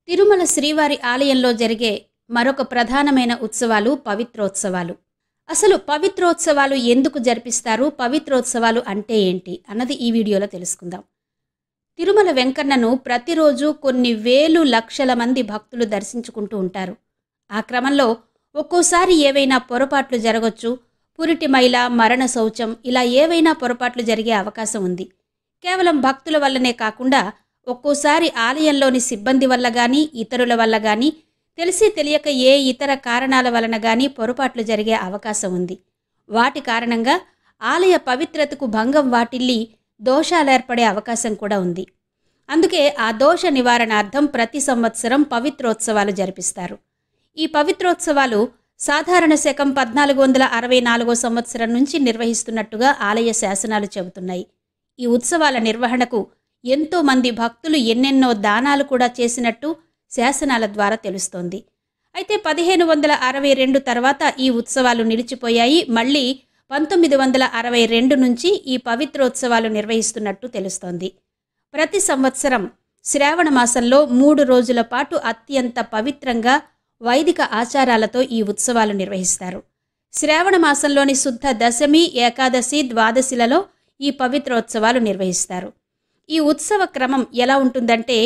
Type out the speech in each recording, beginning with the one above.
తిరుమల శ్రీవారి ఆలయంలో జరిగే మరొక ప్రధానమైన ఉత్సవాలు పవిత్రోత్సవాలు. అసలు పవిత్రోత్సవాలు ఎందుకు జరిపిస్తారు, పవిత్రోత్సవాలు అంటే ఏంటి అన్నది ఈ వీడియోలో తెలుసుకుందాం. తిరుమల వెంకన్నను ప్రతిరోజు కొన్ని వేలు లక్షల మంది భక్తులు దర్శించుకుంటూ ఉంటారు. ఆ క్రమంలో ఒక్కోసారి ఏవైనా పొరపాట్లు జరగొచ్చు. పురిటి మైల, మరణ శౌచం ఇలా ఏవైనా పొరపాట్లు జరిగే అవకాశం ఉంది. కేవలం భక్తుల వల్లనే కాకుండా ఒక్కోసారి ఆలయంలోని సిబ్బంది వల్ల కానీ, ఇతరుల వల్ల కానీ, తెలిసి తెలియక ఏ ఇతర కారణాల వలన కానీ పొరపాట్లు జరిగే అవకాశం ఉంది. వాటి కారణంగా ఆలయ పవిత్రతకు భంగం వాటిల్లి దోషాలేర్పడే అవకాశం కూడా ఉంది. అందుకే ఆ దోష నివారణార్థం ప్రతి సంవత్సరం పవిత్రోత్సవాలు జరిపిస్తారు. ఈ పవిత్రోత్సవాలు సాధారణ శకం 1464 సంవత్సరం నుంచి నిర్వహిస్తున్నట్టుగా ఆలయ శాసనాలు చెబుతున్నాయి. ఈ ఉత్సవాల నిర్వహణకు ఎంతో మంది భక్తులు ఎన్నెన్నో దానాలు కూడా చేసినట్టు శాసనాల ద్వారా తెలుస్తోంది. అయితే 1562 తర్వాత ఈ ఉత్సవాలు నిలిచిపోయాయి. మళ్ళీ 1962 నుంచి ఈ పవిత్రోత్సవాలు నిర్వహిస్తున్నట్టు తెలుస్తోంది. ప్రతి సంవత్సరం శ్రావణ మాసంలో 3 రోజుల పాటు అత్యంత పవిత్రంగా వైదిక ఆచారాలతో ఈ ఉత్సవాలు నిర్వహిస్తారు. శ్రావణ మాసంలోని శుద్ధ దశమి, ఏకాదశి, ద్వాదశిలలో ఈ పవిత్రోత్సవాలు నిర్వహిస్తారు. ఈ ఉత్సవ క్రమం ఎలా ఉంటుందంటే,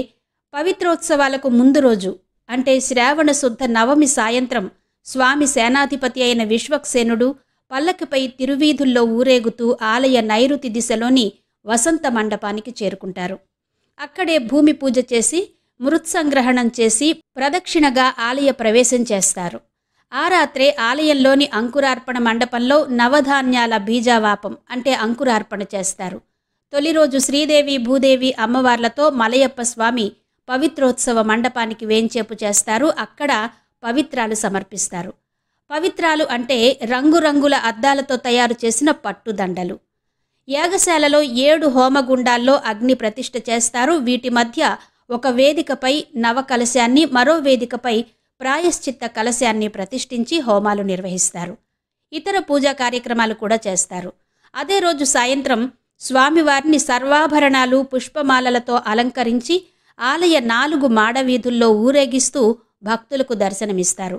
పవిత్రోత్సవాలకు ముందు రోజు అంటే శ్రావణ శుద్ధ నవమి సాయంత్రం స్వామి సేనాధిపతి అయిన విశ్వక్సేనుడు పల్లకిపై తిరువీధుల్లో ఊరేగుతూ ఆలయ నైరుతి దిశలోని వసంత మండపానికి చేరుకుంటారు. అక్కడే భూమి పూజ చేసి, మృత్సంగ్రహణం చేసి ప్రదక్షిణగా ఆలయ ప్రవేశం చేస్తారు. ఆ రాత్రే ఆలయంలోని అంకురార్పణ మండపంలో నవధాన్యాల బీజావాపం అంటే అంకురార్పణ చేస్తారు. తొలి రోజు శ్రీదేవి, భూదేవి అమ్మవార్లతో మలయప్ప స్వామి పవిత్రోత్సవ మండపానికి వేంచేపు చేస్తారు. అక్కడ పవిత్రాలు సమర్పిస్తారు. పవిత్రాలు అంటే రంగురంగుల అద్దాలతో తయారు చేసిన పట్టుదండలు. యాగశాలలో 7 హోమగుండాల్లో అగ్ని ప్రతిష్ఠ చేస్తారు. వీటి మధ్య ఒక వేదికపై నవకలశాన్ని, మరో వేదికపై ప్రాయశ్చిత్త కలశాన్ని ప్రతిష్ఠించి హోమాలు నిర్వహిస్తారు. ఇతర పూజా కార్యక్రమాలు కూడా చేస్తారు. అదే రోజు సాయంత్రం స్వామివారిని సర్వాభరణాలు, పుష్పమాలలతో అలంకరించి ఆలయ 4 మాడవీధుల్లో ఊరేగిస్తూ భక్తులకు దర్శనమిస్తారు.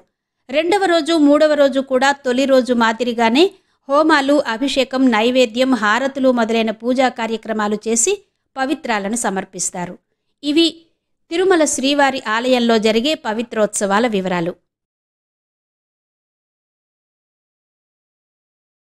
2వ రోజు, 3వ రోజు కూడా తొలి రోజు మాదిరిగానే హోమాలు, అభిషేకం, నైవేద్యం, హారతులు మొదలైన పూజా కార్యక్రమాలు చేసి పవిత్రాలను సమర్పిస్తారు. ఇవి తిరుమల శ్రీవారి ఆలయంలో జరిగే పవిత్రోత్సవాల వివరాలు.